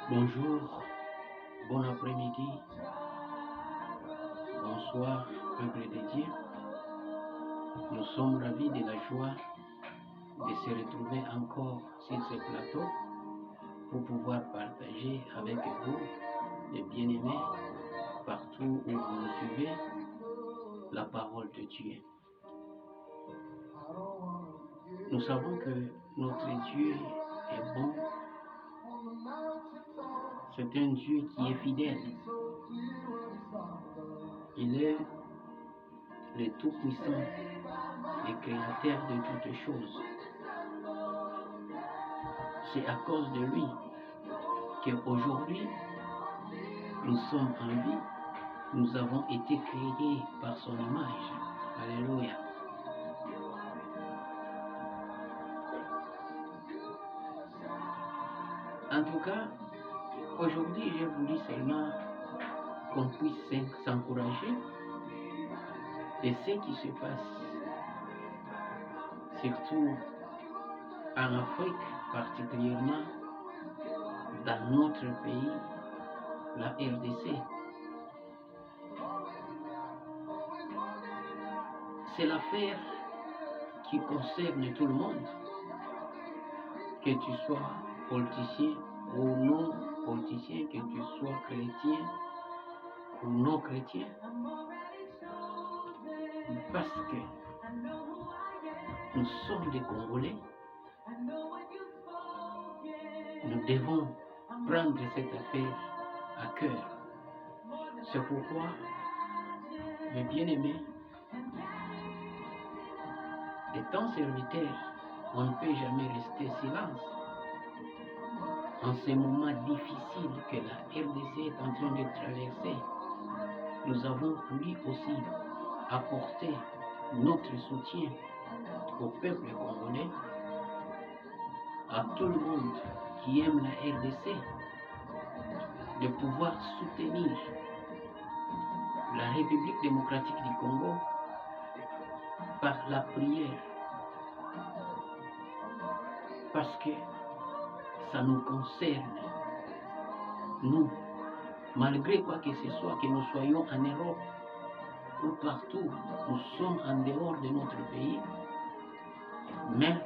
Bonjour, bon après-midi, bonsoir, peuple de Dieu. Nous sommes ravis de la joie de se retrouver encore sur ce plateau pour pouvoir partager avec vous, les bien-aimés, partout où vous nous suivez, la parole de Dieu. Nous savons que notre Dieu est bon. C'est un Dieu qui est fidèle. Il est le Tout-Puissant, le Créateur de toutes choses. C'est à cause de lui qu'aujourd'hui, nous sommes en vie. Nous avons été créés par son image. Alléluia. En tout cas, aujourd'hui, j'ai voulu seulement qu'on puisse s'encourager de ce qui se passe, surtout en Afrique, particulièrement dans notre pays, la RDC. C'est l'affaire qui concerne tout le monde, que tu sois politicien ou non politicien, que tu sois chrétien ou non chrétien, parce que nous sommes des Congolais, nous devons prendre cette affaire à cœur. C'est pourquoi, mes bien-aimés, étant serviteurs, on ne peut jamais rester silence. En ces moments difficiles que la RDC est en train de traverser, nous avons voulu aussi apporter notre soutien au peuple congolais, à tout le monde qui aime la RDC, de pouvoir soutenir la République démocratique du Congo par la prière, parce que ça nous concerne, nous, malgré quoi que ce soit, que nous soyons en Europe ou partout, nous sommes en dehors de notre pays, mais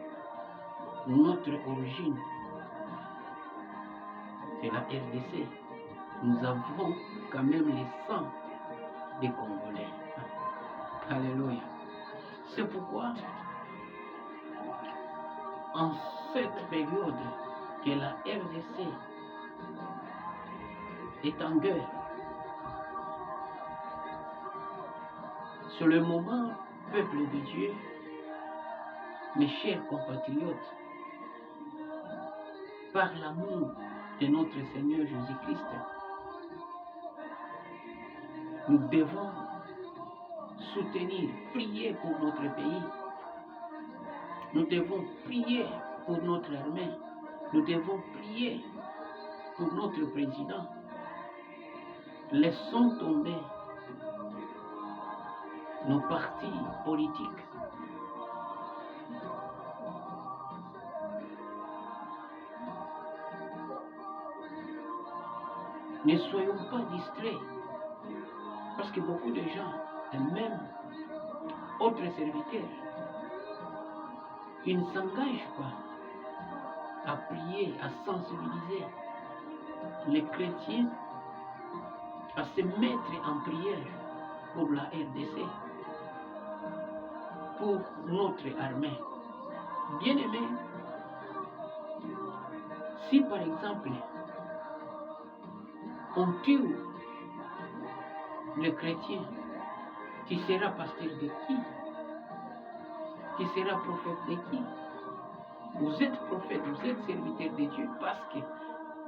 notre origine, c'est la RDC. Nous avons quand même le sang des Congolais. Alléluia. C'est pourquoi, en cette période que la RDC est en guerre, c'est le moment, peuple de Dieu, mes chers compatriotes, par l'amour de notre Seigneur Jésus-Christ, nous devons soutenir, prier pour notre pays. Nous devons prier pour notre armée. Nous devons prier pour notre président. Laissons tomber nos partis politiques. Ne soyons pas distraits, parce que beaucoup de gens, et même autres serviteurs, ils ne s'engagent pas à prier, à sensibiliser les chrétiens à se mettre en prière pour la RDC, pour notre armée. Bien-aimés, si par exemple on tue le chrétien, tu seras pasteur de qui? Tu seras prophète de qui? Vous êtes prophète, vous êtes serviteur de Dieu, parce que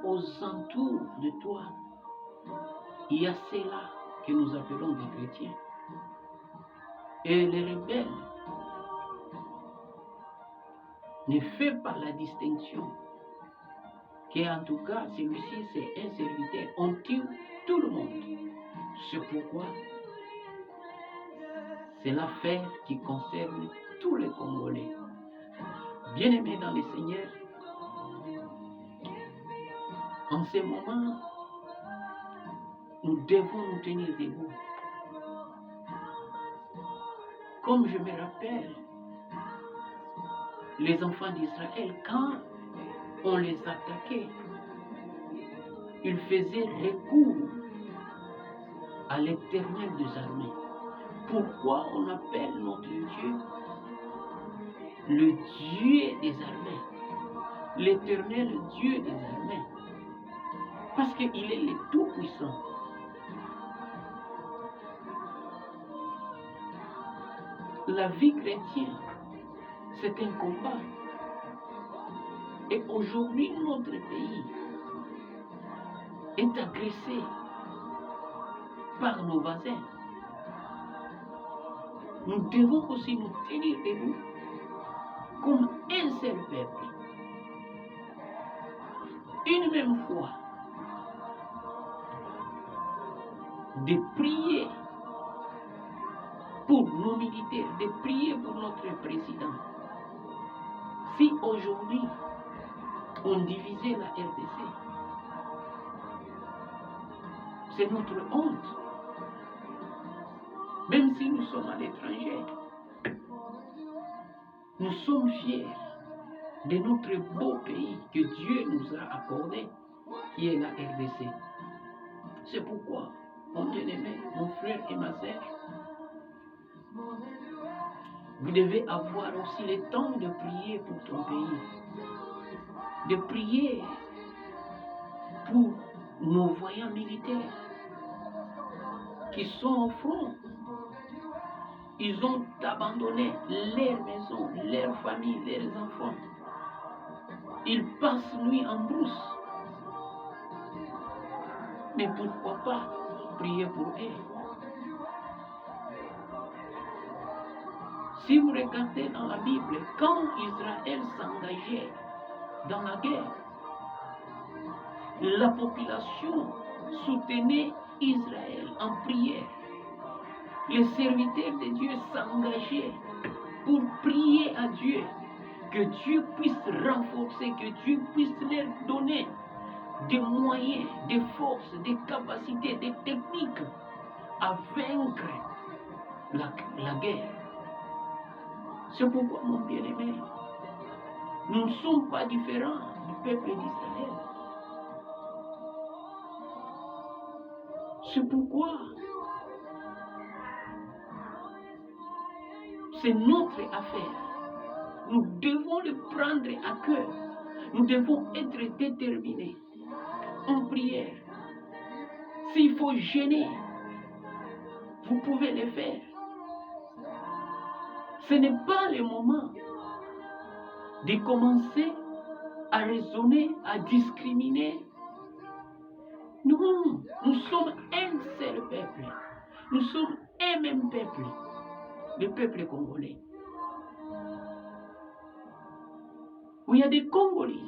aux entours de toi, il y a ceux-là que nous appelons des chrétiens. Et les rebelles ne font pas la distinction qu'en tout cas, celui-ci c'est un serviteur. On tue tout le monde. C'est pourquoi c'est l'affaire qui concerne tous les Congolais. Bien-aimés dans le Seigneur, En ce moment, nous devons nous tenir debout. Comme je me rappelle, les enfants d'Israël, quand on les attaquait, ils faisaient recours à l'Éternel des armées. Pourquoi on appelle notre Dieu le Dieu des armées, l'Éternel Dieu des armées? Parce qu'il est le Tout-Puissant. La vie chrétienne, c'est un combat. Et aujourd'hui, notre pays est agressé par nos voisins. Nous devons aussi nous tenir debout comme un seul peuple. Une même fois, de prier pour nos militaires, de prier pour notre président. Si aujourd'hui, on divisait la RDC, c'est notre honte. Même si nous sommes à l'étranger, nous sommes fiers de notre beau pays que Dieu nous a accordé, qui est la RDC. C'est pourquoi, mon bien-aimé, mon frère et ma sœur, vous devez avoir aussi le temps de prier pour ton pays, de prier pour nos voyants militaires qui sont au front. Ils ont abandonné leur maison, leur famille, leurs enfants. Ils passent nuit en brousse. Mais pourquoi pas prier pour eux? Si vous regardez dans la Bible, quand Israël s'engageait dans la guerre, la population soutenait Israël en prière. Les serviteurs de Dieu s'engageaient pour prier à Dieu, que Dieu puisse renforcer, que Dieu puisse leur donner des moyens, des forces, des capacités, des techniques à vaincre la guerre. C'est pourquoi, mon bien-aimé, nous ne sommes pas différents du peuple d'Israël. C'est pourquoi c'est notre affaire. Nous devons le prendre à cœur. Nous devons être déterminés en prière. S'il faut jeûner, vous pouvez le faire. Ce n'est pas le moment de commencer à raisonner, à discriminer. Non, nous sommes un seul peuple. Nous sommes un même peuple, le peuple congolais. Où il y a des Congolais,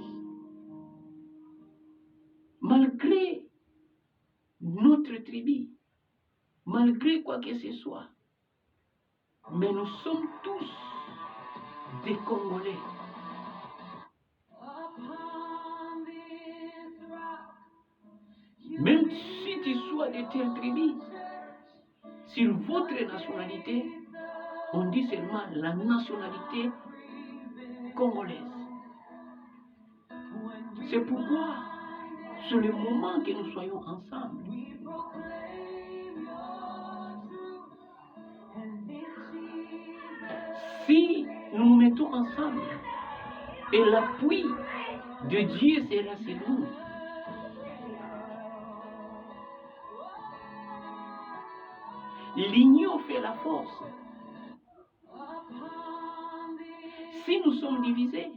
malgré notre tribu, malgré quoi que ce soit, mais nous sommes tous des Congolais. Même si tu sois de telle tribu, sur votre nationalité, on dit seulement la nationalité congolaise. C'est pourquoi c'est le moment que nous soyons ensemble. Si nous nous mettons ensemble et l'appui de Dieu sera sur nous, l'union fait la force. Si nous sommes divisés,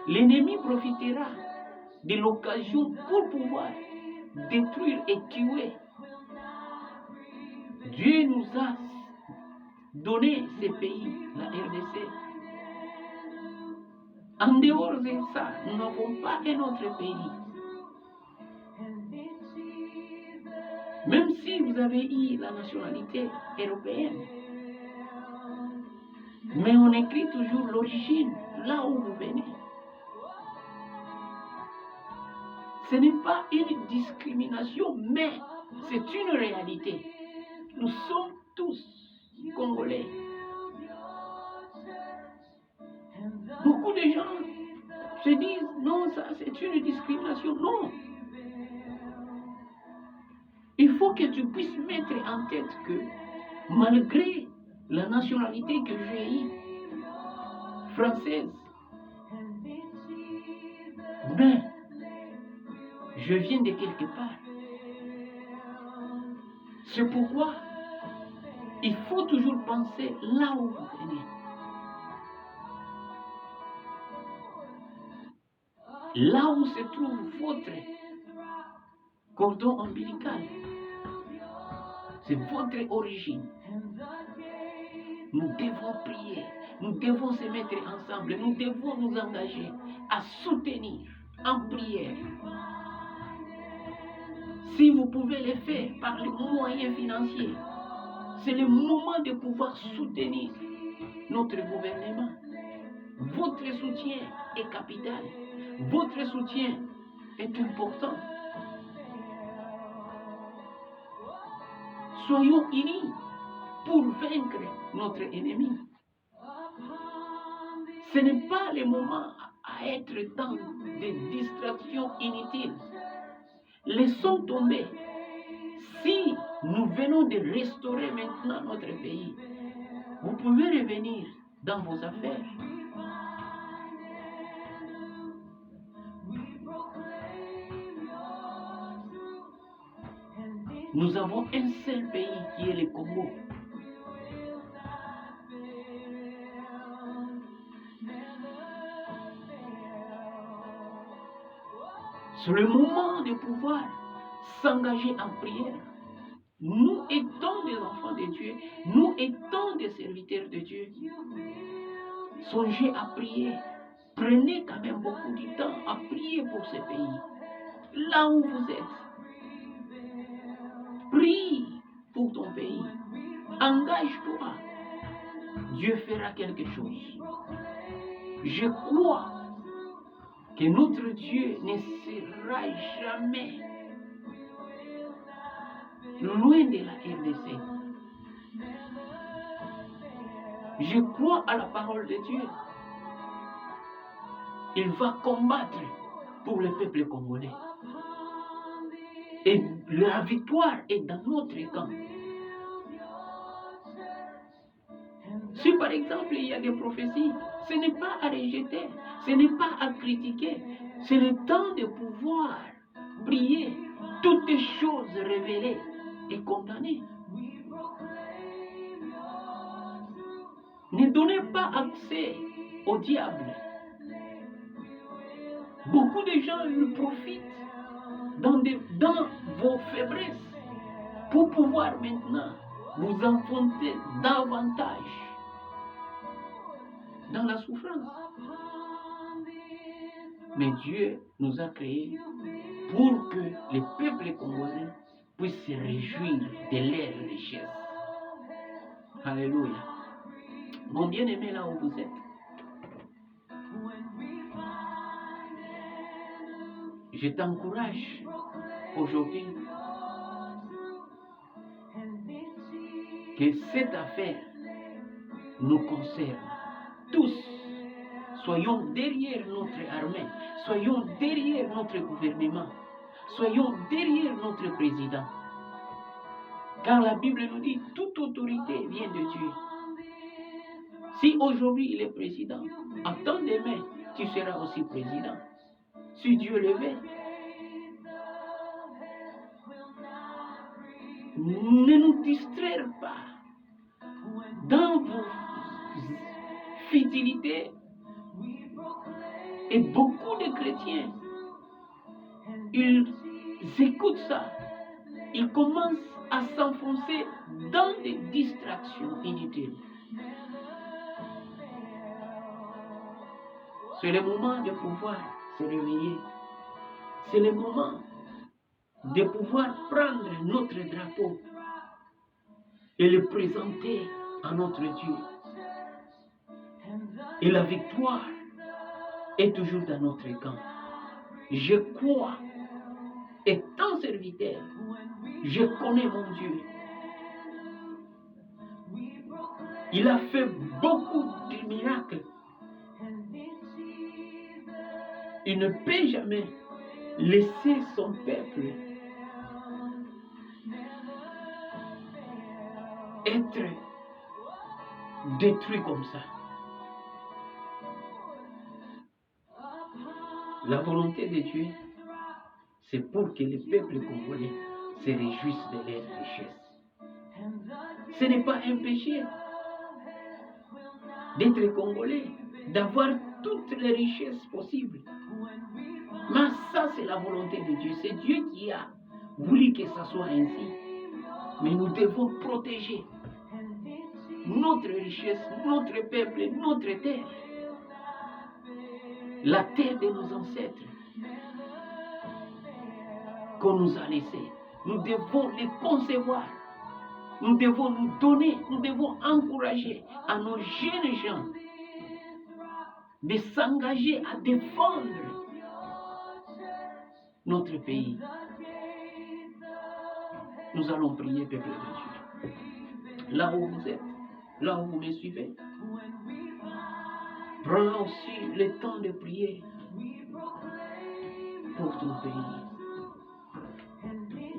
l'ennemi profitera de l'occasion pour pouvoir détruire et tuer. Dieu nous a donné ce pays, la RDC. En dehors de ça, nous n'avons pas un autre pays. Même si vous avez eu la nationalité européenne, mais on écrit toujours l'origine, là où vous venez. Ce n'est pas une discrimination, mais c'est une réalité. Nous sommes tous Congolais. Beaucoup de gens se disent, non, ça c'est une discrimination. Non. Il faut que tu puisses mettre en tête que malgré la nationalité que j'ai eue, française, mais je viens de quelque part. C'est pourquoi il faut toujours penser là où vous venez. Là où se trouve votre cordon ombilical, c'est votre origine. Nous devons prier, nous devons se mettre ensemble, nous devons nous engager à soutenir en prière. Si vous pouvez le faire par les moyens financiers, c'est le moment de pouvoir soutenir notre gouvernement. Votre soutien est capital. Votre soutien est important. Soyons unis pour vaincre notre ennemi. Ce n'est pas le moment à être dans des distractions inutiles. Laissons tomber. Si nous venons de restaurer maintenant notre pays, vous pouvez revenir dans vos affaires. Nous avons un seul pays qui est le Congo. C'est le moment de pouvoir s'engager en prière. Nous étant des enfants de Dieu, nous étant des serviteurs de Dieu. Songez à prier. Prenez quand même beaucoup de temps à prier pour ce pays. Là où vous êtes. Prie pour ton pays. Engage-toi. Dieu fera quelque chose. Je crois que notre Dieu ne sera jamais loin de la RDC. Je crois à la parole de Dieu. Il va combattre pour le peuple congolais. Et la victoire est dans notre camp. Si par exemple il y a des prophéties, ce n'est pas à rejeter, ce n'est pas à critiquer. C'est le temps de pouvoir prier toutes les choses révélées et condamnées. Ne donnez pas accès au diable. Beaucoup de gens le profitent dans vos faiblesses pour pouvoir maintenant vous enfoncer davantage dans la souffrance. Mais Dieu nous a créés pour que les peuples congolais puissent se réjouir de leurs richesses. Alléluia. Mon bien-aimé, là où vous êtes, je t'encourage aujourd'hui que cette affaire nous concerne tous. Soyons derrière notre armée, soyons derrière notre gouvernement, soyons derrière notre président. Car la Bible nous dit toute autorité vient de Dieu. Si aujourd'hui il est président, attends demain, tu seras aussi président. Si Dieu le veut. Ne nous distraire pas dans vos futilités. Et beaucoup de chrétiens, ils écoutent ça. Ils commencent à s'enfoncer dans des distractions inutiles. C'est le moment de pouvoir se réveiller. C'est le moment de pouvoir prendre notre drapeau et le présenter à notre Dieu. Et la victoire est toujours dans notre camp. Je crois Étant serviteur, je connais mon Dieu. Il a fait beaucoup de miracles. Il ne peut jamais laisser son peuple être détruit comme ça. La volonté de Dieu, c'est pour que les peuples congolais se réjouissent de leurs richesses. Ce n'est pas un péché d'être congolais, d'avoir toutes les richesses possibles. Mais ça, c'est la volonté de Dieu. C'est Dieu qui a voulu que ça soit ainsi. Mais nous devons protéger notre richesse, notre peuple, notre terre. La terre de nos ancêtres qu'on nous a laissée. Nous devons les concevoir. Nous devons nous donner, nous devons encourager à nos jeunes gens de s'engager à défendre notre pays. Nous allons prier, peuple de Dieu. Là où vous êtes, là où vous me suivez, prends aussi le temps de prier pour ton pays,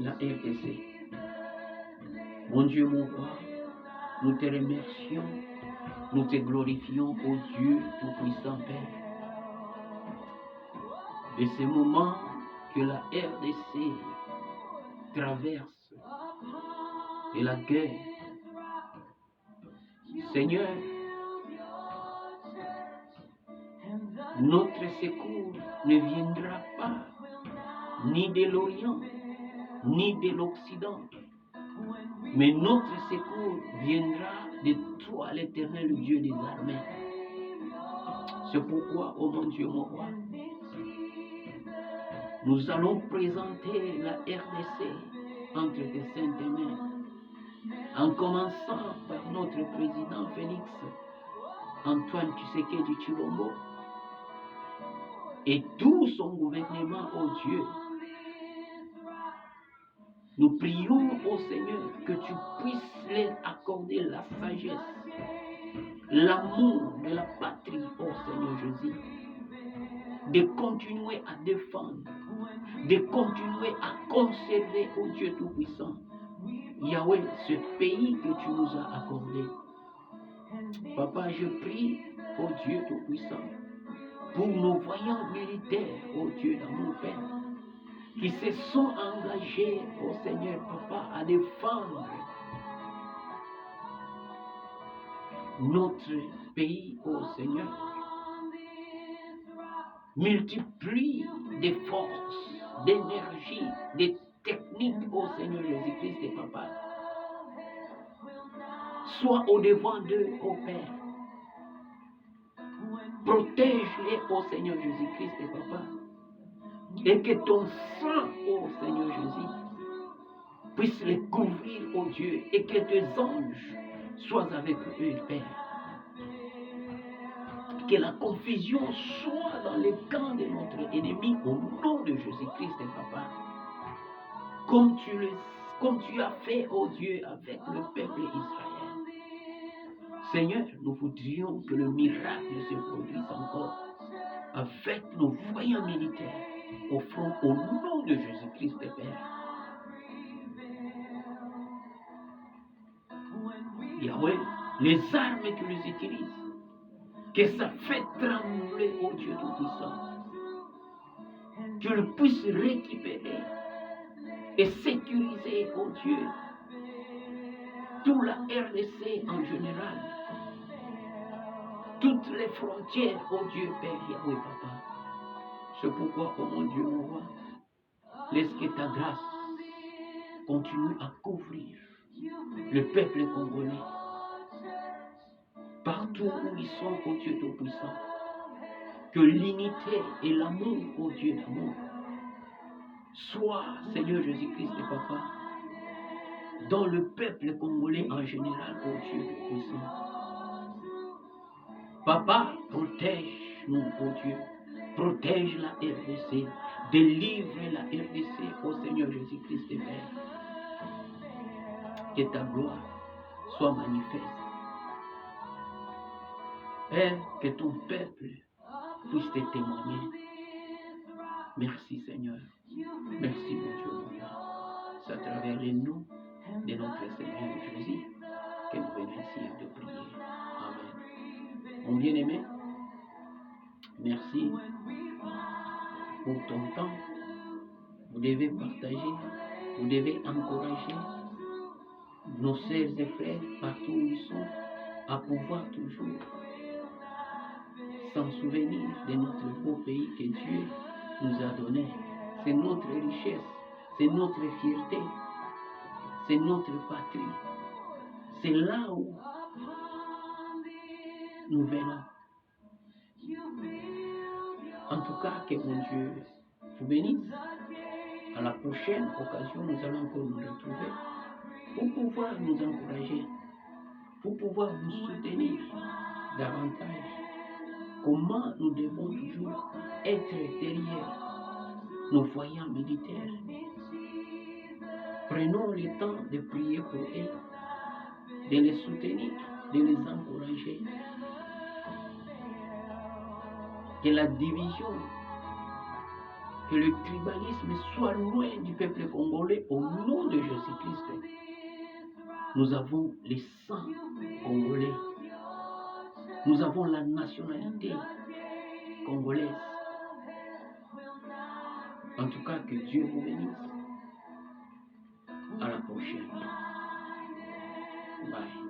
la RDC. Mon Dieu, mon roi, nous te remercions, nous te glorifions, ô Dieu Tout-Puissant Père. De ces moments que la RDC traverse et la guerre, Seigneur, notre secours ne viendra pas ni de l'Orient, ni de l'Occident, mais notre secours viendra de toi, l'Éternel Dieu des armées. C'est pourquoi, ô mon Dieu, mon roi, nous allons présenter la RDC entre tes saintes mains, en commençant par notre président Félix Antoine Tshisekedi Tshilombo et tout son gouvernement, ô Dieu. Nous prions au Seigneur que tu puisses leur accorder la sagesse, l'amour de la patrie, ô Seigneur Jésus, de continuer à défendre, de continuer à conserver, ô Dieu Tout-Puissant, Yahweh, ce pays que tu nous as accordé. Papa, je prie, ô Dieu Tout-Puissant, pour nos voyants militaires, ô Dieu d'amour Père, qui se sont engagés, ô Seigneur, Papa, à défendre notre pays, ô Seigneur. Multiplie des forces, d'énergie, des techniques, ô Seigneur Jésus-Christ et Papa. Sois au devant d'eux, ô Père. Protège-les, ô Seigneur Jésus-Christ et Papa. Et que ton sang, ô Seigneur Jésus, puisse les couvrir, ô Dieu, et que tes anges soient avec eux, Père. Que la confusion soit dans les camps de notre ennemi au nom de Jésus-Christ et Papa. Comme tu as fait, ô Dieu, avec le peuple Israël. Seigneur, nous voudrions que le miracle se produise encore avec nos voyants militaires au front au nom de Jésus-Christ et Père. Yahweh, les armes qu'ils utilisent, que ça fait trembler, ô Dieu Tout-Puissant, qu'ils puissent récupérer et sécuriser, ô Dieu, toute la RDC en général, toutes les frontières, ô Dieu Père, Yahweh Papa. C'est pourquoi, ô mon Dieu, mon roi, laisse que ta grâce continue à couvrir le peuple congolais, partout où ils sont, ô Dieu Tout-Puissant. Que l'unité et l'amour, ô Dieu d'amour, soit, Seigneur Jésus-Christ et Papa, dans le peuple congolais en général, ô Dieu Tout-Puissant. Papa, protège-nous, ô Dieu. Protège la RDC, Délivre la RDC au Seigneur Jésus-Christ de Père. Que ta gloire soit manifeste. Père, que ton peuple puisse te témoigner. Merci Seigneur. Merci mon Dieu. C'est à travers les noms de notre Seigneur Jésus que nous venons ici de prier. Amen. Mon bien-aimé, merci pour ton temps. Vous devez partager, vous devez encourager nos sœurs et frères partout où ils sont à pouvoir toujours s'en souvenir de notre beau pays que Dieu nous a donné. C'est notre richesse, c'est notre fierté, c'est notre patrie. C'est là où nous venons. En tout cas, que mon Dieu vous bénisse. À la prochaine occasion, nous allons encore nous retrouver pour pouvoir nous encourager, pour pouvoir vous soutenir davantage. Comment nous devons toujours être derrière nos voyants militaires. Prenons le temps de prier pour eux, de les soutenir, de les encourager. Que la division, que le tribalisme soit loin du peuple congolais au nom de Jésus-Christ. Nous avons les sangs congolais. Nous avons la nationalité congolaise. En tout cas, que Dieu vous bénisse. À la prochaine. Bye.